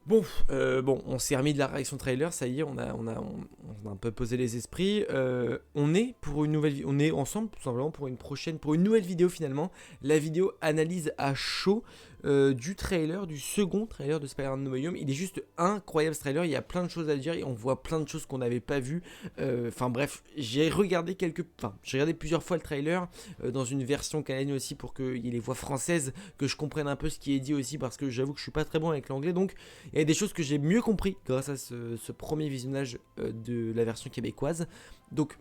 Bon, on s'est remis de la réaction trailer, ça y est, on a un peu posé les esprits. On est pour une nouvelle, on est ensemble tout simplement pour une nouvelle vidéo finalement. La vidéo analyse à chaud du trailer, du second trailer de Spider-Man No Way Home. Il est juste incroyable ce trailer, il y a plein de choses à dire et on voit plein de choses qu'on n'avait pas vues. Enfin bref, j'ai regardé plusieurs fois le trailer dans une version canadienne aussi pour qu'il y ait les voix françaises, que je comprenne un peu ce qui est dit aussi parce que j'avoue que je suis pas très bon avec l'anglais donc. Il y a des choses que j'ai mieux compris grâce à ce premier visionnage de la version québécoise. Donc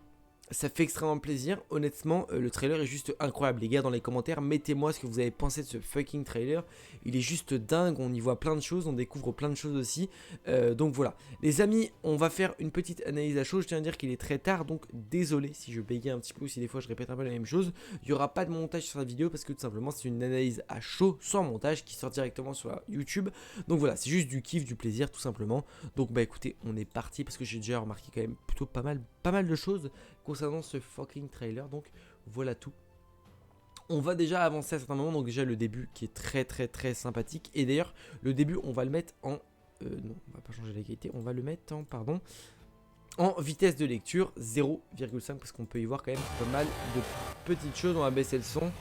ça fait extrêmement plaisir. Honnêtement, le trailer est juste incroyable. Les gars, dans les commentaires, mettez-moi ce que vous avez pensé de ce fucking trailer. Il est juste dingue. On y voit plein de choses. On découvre plein de choses aussi. Donc voilà. Les amis, on va faire une petite analyse à chaud. Je tiens à dire qu'il est très tard. Donc désolé si je bégaye un petit peu ou si des fois je répète un peu la même chose. Il n'y aura pas de montage sur la vidéo parce que tout simplement, c'est une analyse à chaud sans montage qui sort directement sur YouTube. Donc voilà, c'est juste du kiff, du plaisir tout simplement. Donc bah écoutez, on est parti parce que j'ai déjà remarqué quand même plutôt pas mal de choses concernant ce fucking trailer. Donc voilà tout. On va déjà avancer à certains moments. Donc déjà le début qui est très sympathique. Et d'ailleurs le début on va le mettre en... non, on va pas changer la qualité. On va le mettre en... Pardon. En vitesse de lecture 0,5 parce qu'on peut y voir quand même pas mal de petites choses. On va baisser le son.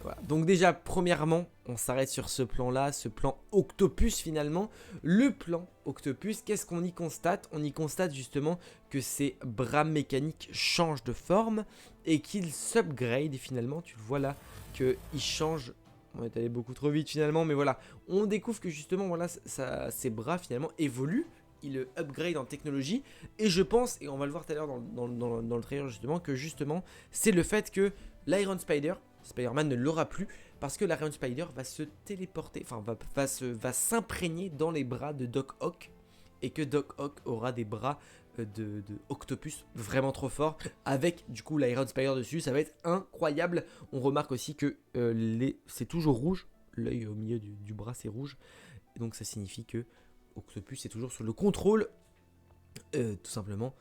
Voilà. Donc déjà, premièrement, on s'arrête sur ce plan-là, ce plan Octopus finalement. Le plan Octopus, qu'est-ce qu'on y constate? On y constate justement que ses bras mécaniques changent de forme et qu'il s'upgrade finalement. Tu le vois là, qu'il change. On est allé beaucoup trop vite finalement, mais voilà. On découvre que justement, voilà, ses bras finalement évoluent. Il upgrade en technologie. Et je pense, et on va le voir tout à l'heure dans le trailer justement, que justement, c'est le fait que l'Iron Spider-Man ne l'aura plus parce que l'Iron Spider va se téléporter, enfin va s'imprégner dans les bras de Doc Ock et que Doc Ock aura des bras de Octopus vraiment trop forts avec du coup l'Iron Spider dessus, ça va être incroyable. On remarque aussi que c'est toujours rouge, l'œil au milieu du bras c'est rouge et donc ça signifie que Octopus est toujours sur le contrôle tout simplement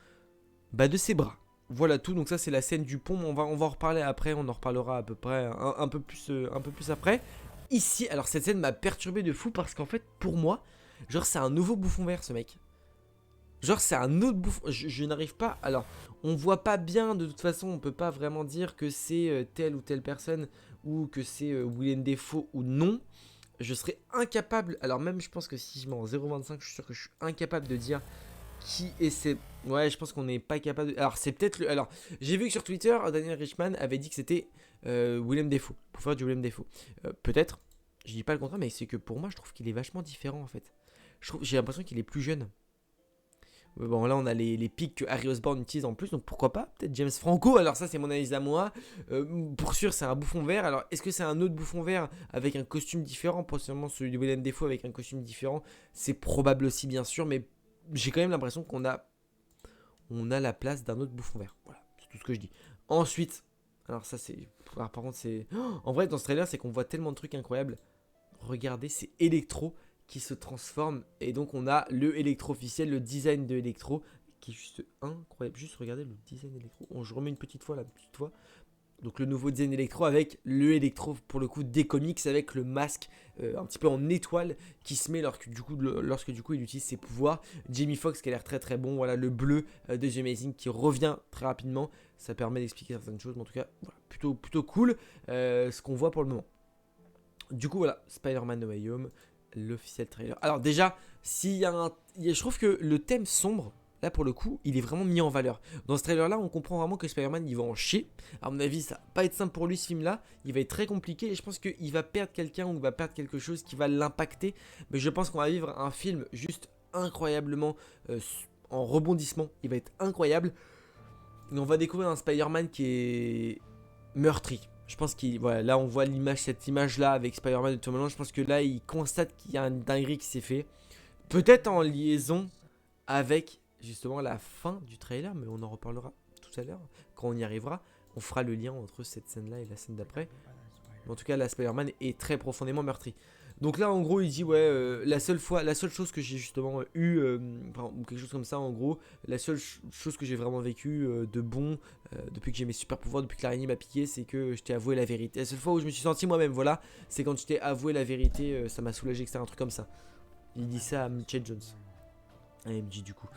de ses bras. Voilà tout, donc ça c'est la scène du pont, on va en reparler après, on en reparlera à peu près un peu plus après. Ici, alors cette scène m'a perturbé de fou parce qu'en fait pour moi, genre c'est un nouveau bouffon vert ce mec. Genre c'est un autre bouffon, je n'arrive pas, alors on voit pas bien de toute façon, on peut pas vraiment dire que c'est telle ou telle personne ou que c'est Willem Dafoe ou non. Je serais incapable, alors même je pense que si je mets en 0,25, je suis sûr que je suis incapable de dire qui essaie. Ouais, je pense qu'on n'est pas capable de... Alors, c'est peut-être le... Alors, j'ai vu que sur Twitter, Daniel Richman avait dit que c'était Willem Dafoe, pour faire du Willem Dafoe. Peut-être, je dis pas le contraire, mais c'est que pour moi, je trouve qu'il est vachement différent, en fait. J'ai l'impression qu'il est plus jeune. Bon, là, on a les pics que Harry Osborn utilise en plus, donc pourquoi pas? Peut-être James Franco, alors ça, c'est mon analyse à moi. Pour sûr, c'est un bouffon vert. Alors, est-ce que c'est un autre bouffon vert avec un costume différent? Possiblement celui de Willem Dafoe avec un costume différent. C'est probable aussi, bien sûr, mais j'ai quand même l'impression qu'on a la place d'un autre bouffon vert. Voilà, c'est tout ce que je dis. Ensuite, alors ça c'est... Alors, par contre c'est... Oh, en vrai dans ce trailer c'est qu'on voit tellement de trucs incroyables. Regardez, c'est Electro qui se transforme. Et donc on a le Electro officiel, le design de Electro qui est juste incroyable. Juste regardez le design Electro. Oh, je remets une petite fois là, petite fois. Donc le nouveau design électro avec le électro pour le coup des comics avec le masque un petit peu en étoile qui se met lorsque du coup il utilise ses pouvoirs. Jamie Foxx qui a l'air très bon, voilà le bleu de The Amazing qui revient très rapidement, ça permet d'expliquer certaines choses, mais en tout cas voilà, plutôt cool ce qu'on voit pour le moment. Du coup voilà, Spider-Man No Way Home, l'officiel trailer. Alors déjà, je trouve que le thème sombre, là pour le coup, il est vraiment mis en valeur. Dans ce trailer là, on comprend vraiment que Spider-Man il va en chier. À mon avis, ça va pas être simple pour lui ce film là. Il va être très compliqué et je pense qu'il va perdre quelqu'un ou il va perdre quelque chose qui va l'impacter. Mais je pense qu'on va vivre un film juste incroyablement en rebondissement. Il va être incroyable. Et on va découvrir un Spider-Man qui est meurtri. Je pense qu'il voilà, là on voit cette image là avec Spider-Man de Tom Holland. Je pense que là il constate qu'il y a une dinguerie qui s'est fait. Peut-être en liaison avec justement la fin du trailer, mais on en reparlera tout à l'heure quand on y arrivera. On fera le lien entre cette scène là et la scène d'après. Mais en tout cas, la Spider-Man est très profondément meurtri. Donc là, en gros, il dit ouais, la seule chose que j'ai justement eu, ou quelque chose comme ça, en gros, la seule chose que j'ai vraiment vécu de bon depuis que j'ai mes super pouvoirs, depuis que l'araignée m'a piqué, c'est que je t'ai avoué la vérité. La seule fois où je me suis senti moi-même, voilà, c'est quand je t'ai avoué la vérité, ça m'a soulagé, etc. Un truc comme ça. Il dit ça à Mitchell Jones. À MJ du coup.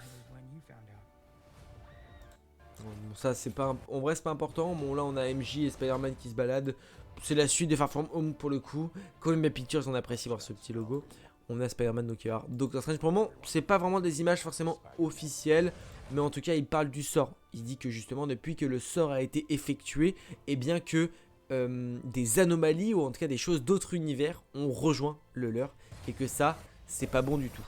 Bon, ça c'est pas... En vrai c'est pas important. Bon là on a MJ et Spider-Man qui se baladent. C'est la suite de Far From Home pour le coup. Columbia Pictures, on apprécie voir ce petit logo. On a Spider-Man, donc il y a Doctor Strange. Pour le moment, c'est pas vraiment des images forcément officielles. Mais en tout cas, il parle du sort. Il dit que justement, depuis que le sort a été effectué, et bien que des anomalies, ou en tout cas des choses d'autres univers, ont rejoint le leur. Et que ça, c'est pas bon du tout.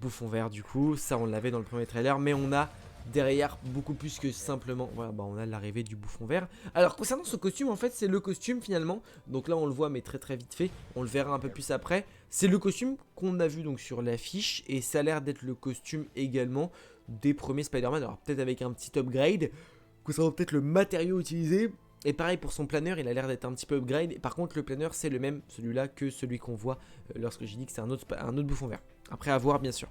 Bouffon vert du coup, ça on l'avait dans le premier trailer. Mais on a derrière beaucoup plus que simplement, voilà, bah on a l'arrivée du bouffon vert. Alors concernant ce costume, en fait c'est le costume finalement, donc là on le voit mais très très vite fait, on le verra un peu plus après. C'est le costume qu'on a vu donc sur l'affiche et ça a l'air d'être le costume également des premiers Spider-Man. Alors peut-être avec un petit upgrade, concernant peut-être le matériau utilisé. Et pareil pour son planeur, il a l'air d'être un petit peu upgrade. Par contre le planeur c'est le même, celui-là, que celui qu'on voit lorsque j'ai dit que c'est un autre bouffon vert. Après à voir bien sûr.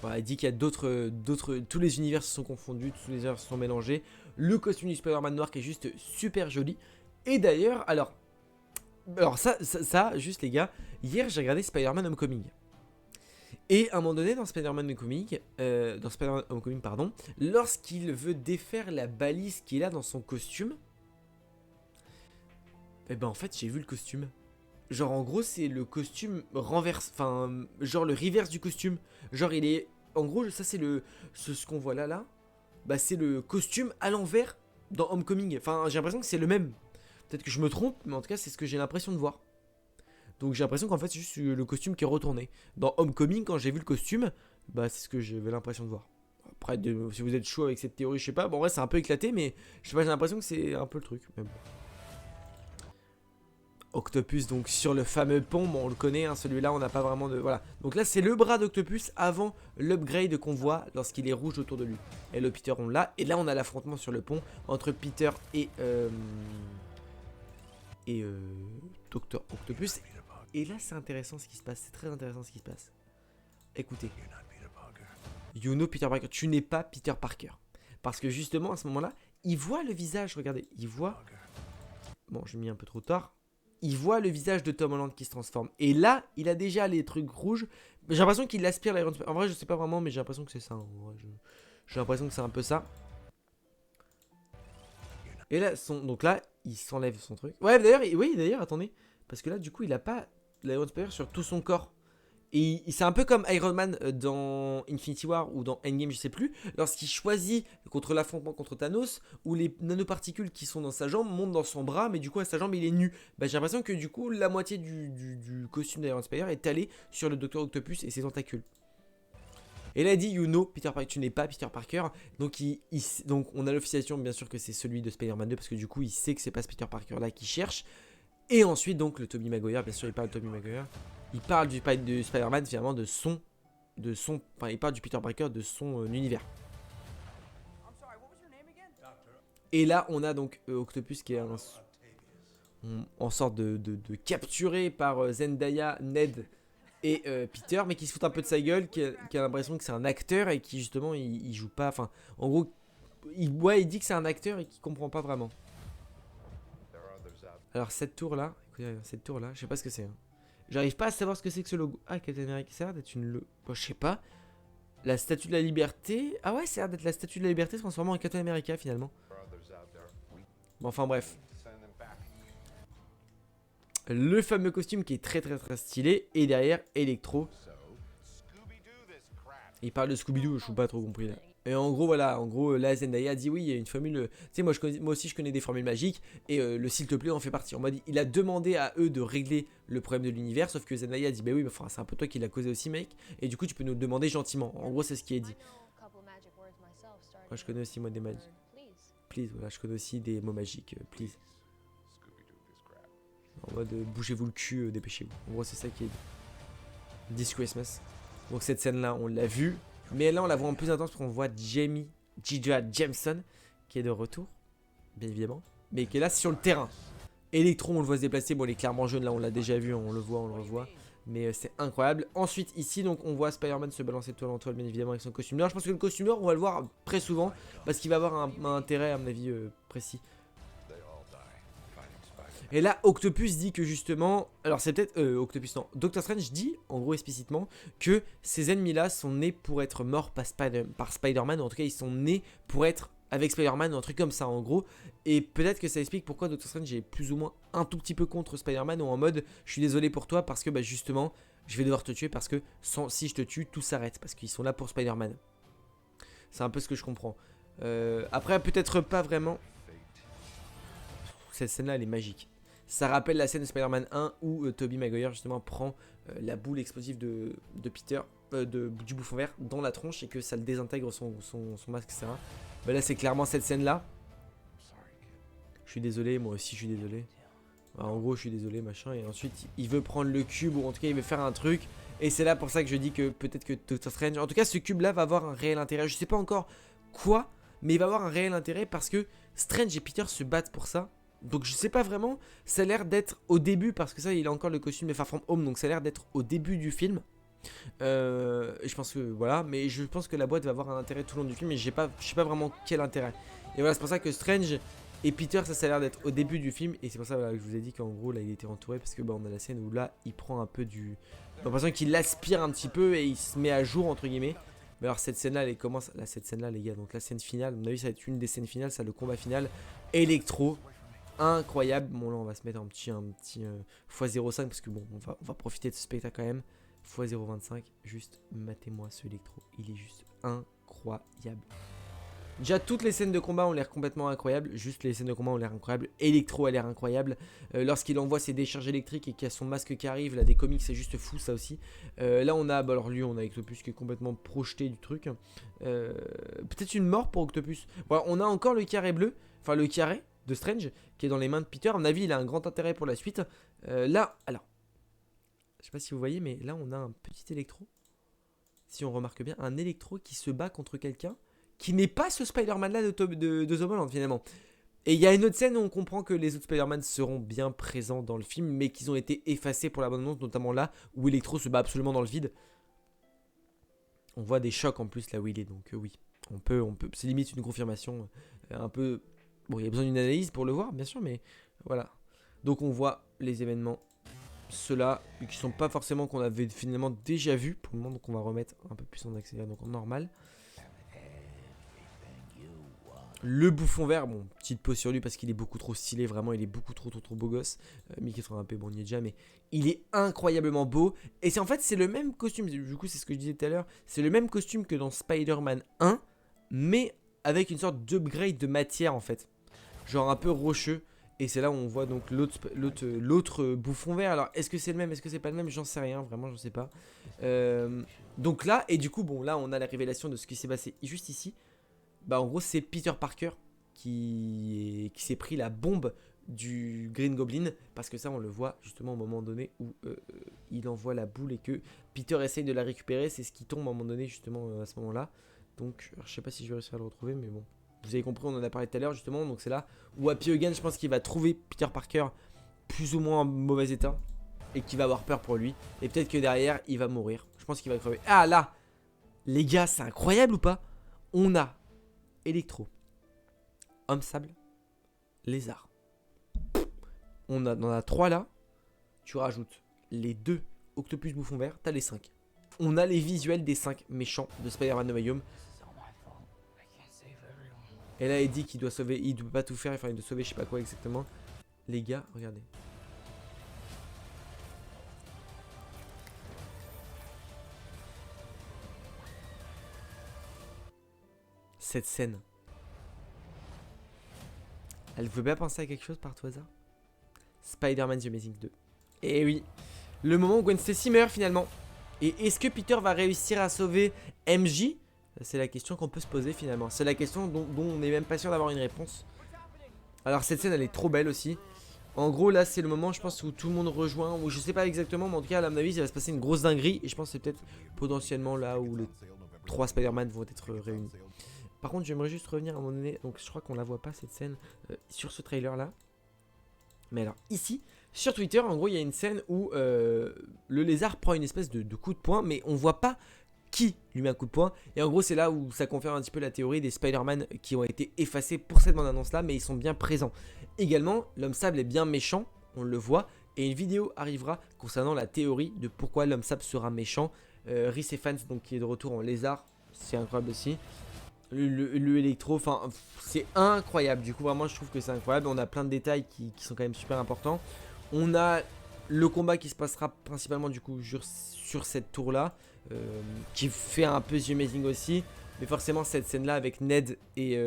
Voilà, il dit qu'il y a tous les univers se sont confondus, tous les univers se sont mélangés. Le costume du Spider-Man noir qui est juste super joli. Et d'ailleurs, alors ça, juste les gars, hier j'ai regardé Spider-Man Homecoming. Et à un moment donné dans Spider-Man Homecoming, pardon, lorsqu'il veut défaire la balise qu'il a dans son costume, et ben en fait j'ai vu le costume. Genre en gros c'est le costume renverse, enfin genre le reverse du costume. Genre il est, en gros ça c'est ce qu'on voit là, bah c'est le costume à l'envers dans Homecoming. Enfin j'ai l'impression que c'est le même. Peut-être que je me trompe, mais en tout cas c'est ce que j'ai l'impression de voir. Donc j'ai l'impression qu'en fait c'est juste le costume qui est retourné. Dans Homecoming quand j'ai vu le costume, bah c'est ce que j'avais l'impression de voir. Après si vous êtes chaud avec cette théorie je sais pas, bon en vrai c'est un peu éclaté mais je sais pas j'ai l'impression que c'est un peu le truc. Mais bon. Octopus donc sur le fameux pont, bon on le connaît hein, celui-là on n'a pas vraiment de... Voilà, donc là c'est le bras d'Octopus avant l'upgrade qu'on voit lorsqu'il est rouge autour de lui. Et le Peter on l'a, et là on a l'affrontement sur le pont entre Peter et Docteur Octopus. Et là c'est intéressant ce qui se passe, c'est très intéressant ce qui se passe. Écoutez. You know Peter Parker, tu n'es pas Peter Parker. Parce que justement à ce moment-là, il voit le visage, regardez, il voit... Bon j'ai mis un peu trop tard. Il voit le visage de Tom Holland qui se transforme. Et là, il a déjà les trucs rouges. J'ai l'impression qu'il aspire l'Iron Spider. En vrai, je sais pas vraiment, mais j'ai l'impression que c'est ça. J'ai l'impression que c'est un peu ça. Et là, donc là, il s'enlève son truc. Ouais, d'ailleurs, oui, d'ailleurs, attendez. Parce que là, du coup, il a pas l'Iron Spider sur tout son corps. Et c'est un peu comme Iron Man dans Infinity War ou dans Endgame, je sais plus, lorsqu'il choisit contre l'affrontement contre Thanos, où les nanoparticules qui sont dans sa jambe montent dans son bras, mais du coup à sa jambe il est nu. Bah, j'ai l'impression que du coup la moitié du costume d'Iron Spider est allée sur le Docteur Octopus et ses tentacules. Et là il dit you know Peter Parker, tu n'es pas Peter Parker. Donc, donc on a l'officialisation bien sûr que c'est celui de Spider-Man 2 parce que du coup il sait que c'est pas ce Peter Parker là qu'il cherche. Et ensuite donc le Tobey Maguire, bien sûr il parle de Tobey Maguire. Il parle du Spider-Man finalement enfin il parle du Peter Parker de son univers. Et là on a donc Octopus qui est en sorte de capturé par Zendaya, Ned et Peter, mais qui se fout un peu de sa gueule, qui a l'impression que c'est un acteur et qui justement il joue pas, enfin en gros il dit que c'est un acteur et qu'il comprend pas vraiment. Alors cette tour là, je sais pas ce que c'est. Hein. J'arrive pas à savoir ce que c'est que ce logo. Ah, Captain America, ça a l'air d'être une... Bon, je sais pas. La statue de la liberté... Ah ouais, ça a l'air d'être la statue de la liberté transformée en Captain America, finalement. Bon, enfin, bref. Le fameux costume qui est très très très stylé. Et derrière, Electro. Il parle de Scooby-Doo, je n'ai pas trop compris là. Et en gros, voilà, là, Zendaya dit oui, il y a une formule. Tu sais, moi aussi, je connais des formules magiques. Et le s'il te plaît en fait partie. On m'a dit, il a demandé à eux de régler le problème de l'univers. Sauf que Zendaya dit, bah oui, enfin, c'est un peu toi qui l'as causé aussi, mec. Et du coup, tu peux nous le demander gentiment. En gros, c'est ce qui est dit. Moi, je connais aussi, moi, des magiques. Please, voilà, je connais aussi des mots magiques. Please. En mode, bougez-vous le cul, dépêchez-vous. En gros, c'est ça qui est dit. This Christmas. Donc, cette scène-là, on l'a vue. Mais là, on la voit en plus intense parce qu'on voit Jamie J.J. Jameson qui est de retour, bien évidemment, mais qui est là sur le terrain. Electro, on le voit se déplacer. Bon, il est clairement jaune, là, on l'a déjà vu, on le voit, on le revoit. Mais c'est incroyable. Ensuite, ici, donc, on voit Spider-Man se balancer de toile en toile, bien évidemment, avec son costume noir. Je pense que le costume noir, on va le voir très souvent parce qu'il va avoir un intérêt, à mon avis, précis. Et là, Octopus dit que justement, alors c'est peut-être Octopus, non, Doctor Strange dit, en gros explicitement, que ces ennemis-là sont nés pour être morts par Spider-Man, ou en tout cas ils sont nés pour être avec Spider-Man ou un truc comme ça en gros. Et peut-être que ça explique pourquoi Doctor Strange est plus ou moins un tout petit peu contre Spider-Man, ou en mode je suis désolé pour toi parce que bah, justement je vais devoir te tuer parce que si je te tue tout s'arrête, parce qu'ils sont là pour Spider-Man. C'est un peu ce que je comprends. Après peut-être pas vraiment. Cette scène là elle est magique. Ça rappelle la scène de Spider-Man 1 où Tobey Maguire justement prend la boule explosive de Peter, du bouffon vert dans la tronche et que ça le désintègre son masque, etc. Bah là c'est clairement cette scène là. Je suis désolé, moi aussi je suis désolé. Bah, en gros je suis désolé machin, et ensuite il veut prendre le cube, ou en tout cas il veut faire un truc. Et c'est là pour ça que je dis que peut-être que Doctor Strange, en tout cas ce cube là va avoir un réel intérêt. Je sais pas encore quoi, mais il va avoir un réel intérêt parce que Strange et Peter se battent pour ça. Donc je sais pas vraiment, ça a l'air d'être au début, parce que ça il a encore le costume de Far From Home, donc ça a l'air d'être au début du film. Et je pense que voilà, mais je pense que la boîte va avoir un intérêt tout le long du film, mais je sais pas vraiment quel intérêt. Et voilà, c'est pour ça que Strange et Peter, ça a l'air d'être au début du film, et c'est pour ça voilà, que je vous ai dit qu'en gros là il était entouré, parce que bah, on a la scène où là il prend un peu du... J'ai l'impression qu'il aspire un petit peu et il se met à jour entre guillemets. Mais alors cette scène là elle commence, là cette scène là les gars, donc la scène finale, à mon avis ça va être une des scènes finales, ça le combat final, Electro. Incroyable. Bon là on va se mettre un petit x0.5 parce que bon on va profiter de ce spectacle quand même. x0.25, juste matez-moi ce électro, il est juste incroyable. Déjà toutes les scènes de combat ont l'air complètement incroyables, juste les scènes de combat ont l'air incroyables. Electro a l'air incroyable, lorsqu'il envoie ses décharges électriques et qu'il y a son masque qui arrive, là des comics c'est juste fou ça aussi. Là on a, bah alors lui on a Octopus qui est complètement projeté du truc. Peut-être une mort pour Octopus. Voilà, on a encore le carré bleu, enfin le carré de Strange qui est dans les mains de Peter. À mon avis il a un grand intérêt pour la suite. Là, alors, je sais pas si vous voyez, mais là on a un petit électro. Si on remarque bien, un électro qui se bat contre quelqu'un qui n'est pas ce Spider-Man là de Tom Holland finalement. Et il y a une autre scène où on comprend que les autres Spider-Man seront bien présents dans le film, mais qu'ils ont été effacés pour la bonne annonce, notamment là où Electro se bat absolument dans le vide. On voit des chocs en plus là où il est, donc oui, on peut, c'est limite une confirmation un peu. Bon, il y a besoin d'une analyse pour le voir, bien sûr, mais voilà. Donc on voit les événements, ceux-là, qui sont pas forcément qu'on avait finalement déjà vu pour le moment, donc on va remettre un peu plus en accéléré, donc en normal. Le bouffon vert, bon, petite pause sur lui parce qu'il est beaucoup trop stylé, vraiment, il est beaucoup trop beau gosse. 1080p, bon, il y est déjà, mais il est incroyablement beau. Et c'est en fait, c'est le même costume, du coup, c'est ce que je disais tout à l'heure, c'est le même costume que dans Spider-Man 1, mais avec une sorte d'upgrade de matière en fait. Genre un peu rocheux. Et c'est là où on voit donc l'autre bouffon vert. Alors, est-ce que c'est le même, est-ce que c'est pas le même? J'en sais rien, vraiment, j'en sais pas. Donc là, et du coup, bon, là, on a la révélation de ce qui s'est passé juste ici. Bah en gros c'est Peter Parker qui s'est pris la bombe du Green Goblin, parce que ça on le voit justement au moment donné où il envoie la boule et que Peter essaye de la récupérer. C'est ce qui tombe à un moment donné justement à ce moment là. Donc je sais pas si je vais réussir à le retrouver, mais bon, vous avez compris, on en a parlé tout à l'heure justement. Donc c'est là où Happy Hogan, je pense qu'il va trouver Peter Parker plus ou moins en mauvais état et qu'il va avoir peur pour lui, et peut-être que derrière il va mourir. Je pense qu'il va crever. Ah là les gars, c'est incroyable ou pas? On a Electro, Homme Sable, Lézard. On en a 3 là. Tu rajoutes les 2 Octopus Bouffon Vert, t'as les 5. On a les visuels des 5 méchants de Spider-Man No Way Home. Et là il dit qu'il doit sauver, il ne peut pas tout faire, enfin il doit sauver je sais pas quoi exactement. Les gars, regardez. Cette scène, elle veut bien penser à quelque chose par tout hasard? Spider-Man The Amazing 2. Et oui, le moment où Gwen Stacy meurt finalement. Et est-ce que Peter va réussir à sauver MJ? C'est la question qu'on peut se poser finalement. C'est la question dont on n'est même pas sûr d'avoir une réponse. Alors cette scène elle est trop belle aussi. En gros là c'est le moment je pense où tout le monde rejoint, ou je sais pas exactement, mais en tout cas à mon avis il va se passer une grosse dinguerie. Et je pense que c'est peut-être potentiellement là où les 3 Spider-Man vont être réunis. Par contre j'aimerais juste revenir à un moment donné, donc je crois qu'on la voit pas cette scène sur ce trailer là. Mais alors ici, sur Twitter, en gros il y a une scène où le lézard prend une espèce de coup de poing, mais on voit pas qui lui met un coup de poing. Et en gros c'est là où ça confirme un petit peu la théorie des Spider-Man qui ont été effacés pour cette bande annonce là, mais ils sont bien présents. Également, l'homme sable est bien méchant, on le voit. Et une vidéo arrivera concernant la théorie de pourquoi l'homme sable sera méchant. Rhys Ifans, donc qui est de retour en lézard, c'est incroyable aussi. Le électro, enfin c'est incroyable. Du coup vraiment je trouve que c'est incroyable. On a plein de détails qui sont quand même super importants. On a le combat qui se passera principalement du coup sur cette tour là, qui fait un peu The Amazing aussi. Mais forcément cette scène là avec Ned et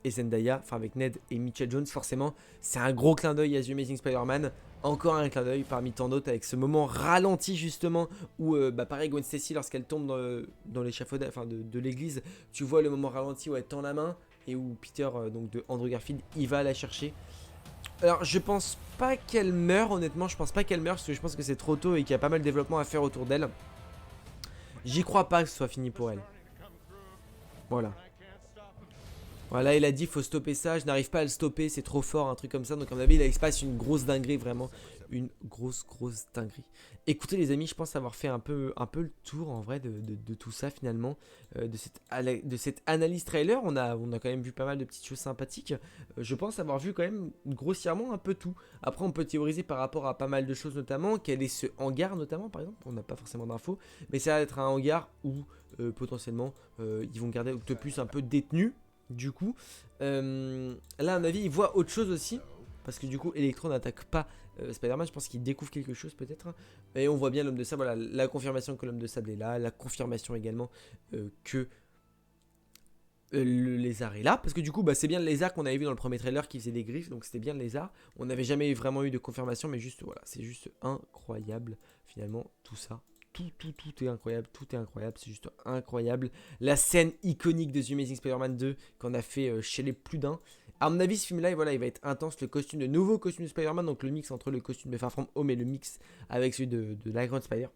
Zendaya, enfin avec Ned et Mitchell Jones, forcément c'est un gros clin d'œil à The Amazing Spider-Man. Encore un clin d'œil parmi tant d'autres avec ce moment ralenti justement où pareil Gwen Stacy lorsqu'elle tombe dans l'échafaudage, enfin de l'église, tu vois le moment ralenti où elle tend la main et où Peter, donc de Andrew Garfield, il va la chercher. Alors je pense pas qu'elle meure, honnêtement je pense pas qu'elle meure parce que je pense que c'est trop tôt et qu'il y a pas mal de développement à faire autour d'elle. J'y crois pas que ce soit fini pour elle. Voilà. Voilà, il a dit faut stopper ça, je n'arrive pas à le stopper, c'est trop fort, un truc comme ça. Donc à mon avis, il se passe une grosse dinguerie, vraiment. Une grosse dinguerie. Écoutez les amis, je pense avoir fait un peu le tour en vrai de tout ça finalement. De cette analyse trailer, on a quand même vu pas mal de petites choses sympathiques. Je pense avoir vu quand même grossièrement un peu tout. Après on peut théoriser par rapport à pas mal de choses notamment. Quel est ce hangar notamment par exemple, on n'a pas forcément d'infos. Mais ça va être un hangar où potentiellement ils vont garder Octopus un peu détenu. Du coup, là à mon avis il voit autre chose aussi. Parce que du coup Electro n'attaque pas Spider-Man. Je pense qu'il découvre quelque chose peut-être. Et on voit bien l'homme de sable, voilà, la confirmation que l'homme de sable est là. La confirmation également que le lézard est là. Parce que du coup c'est bien le lézard qu'on avait vu dans le premier trailer qui faisait des griffes. Donc c'était bien le lézard. On n'avait jamais vraiment eu de confirmation. Mais juste voilà, c'est juste incroyable finalement tout ça. Tout est incroyable, c'est juste incroyable. La scène iconique de The Amazing Spider-Man 2 qu'on a fait chez les plus d'un. À mon avis, ce film-là, voilà, il va être intense. Le nouveau costume de Spider-Man, donc le mix entre le costume de Far From Home et le mix avec celui de la Grande Spider.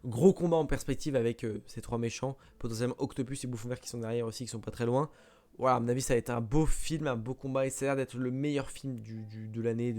Gros combat en perspective avec ces trois méchants, potentiellement Octopus et Bouffon Vert qui sont derrière aussi, qui sont pas très loin. Voilà, à mon avis, ça va être un beau film, un beau combat et ça a l'air d'être le meilleur film de l'année,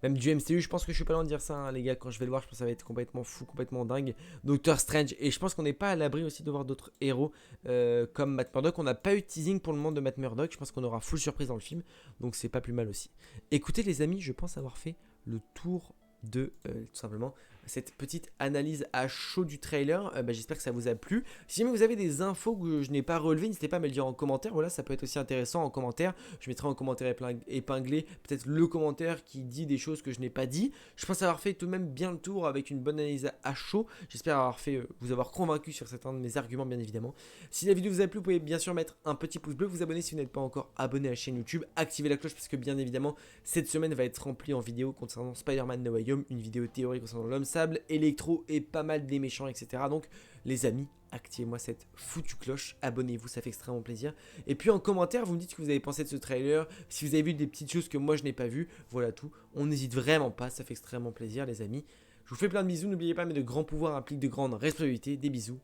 même du MCU. Je pense que je suis pas loin de dire ça, hein, les gars. Quand je vais le voir, je pense que ça va être complètement fou, complètement dingue. Doctor Strange, et je pense qu'on n'est pas à l'abri aussi de voir d'autres héros comme Matt Murdock. On n'a pas eu de teasing pour le moment de Matt Murdock. Je pense qu'on aura full surprise dans le film, donc c'est pas plus mal aussi. Écoutez, les amis, je pense avoir fait le tour de tout simplement cette petite analyse à chaud du trailer. J'espère que ça vous a plu. Si jamais vous avez des infos que je n'ai pas relevées, n'hésitez pas à me le dire en commentaire. Voilà, ça peut être aussi intéressant en commentaire. Je mettrai en commentaire épinglé peut-être le commentaire qui dit des choses que je n'ai pas dit. Je pense avoir fait tout de même bien le tour avec une bonne analyse à chaud. J'espère avoir fait vous avoir convaincu sur certains de mes arguments, bien évidemment. Si la vidéo vous a plu, vous pouvez bien sûr mettre un petit pouce bleu, vous abonner si vous n'êtes pas encore abonné à la chaîne YouTube, activer la cloche parce que bien évidemment cette semaine va être remplie en vidéo concernant Spider-Man No Way Home, une vidéo théorique concernant l'homme sable, Electro et pas mal des méchants, etc. Donc les amis, activez-moi cette foutue cloche, abonnez-vous, ça fait extrêmement plaisir. Et puis en commentaire, vous me dites ce que vous avez pensé de ce trailer, si vous avez vu des petites choses que moi je n'ai pas vues, voilà tout. On n'hésite vraiment pas, ça fait extrêmement plaisir les amis. Je vous fais plein de bisous, n'oubliez pas, mais de grands pouvoirs impliquent de grandes responsabilités. Des bisous,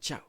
ciao.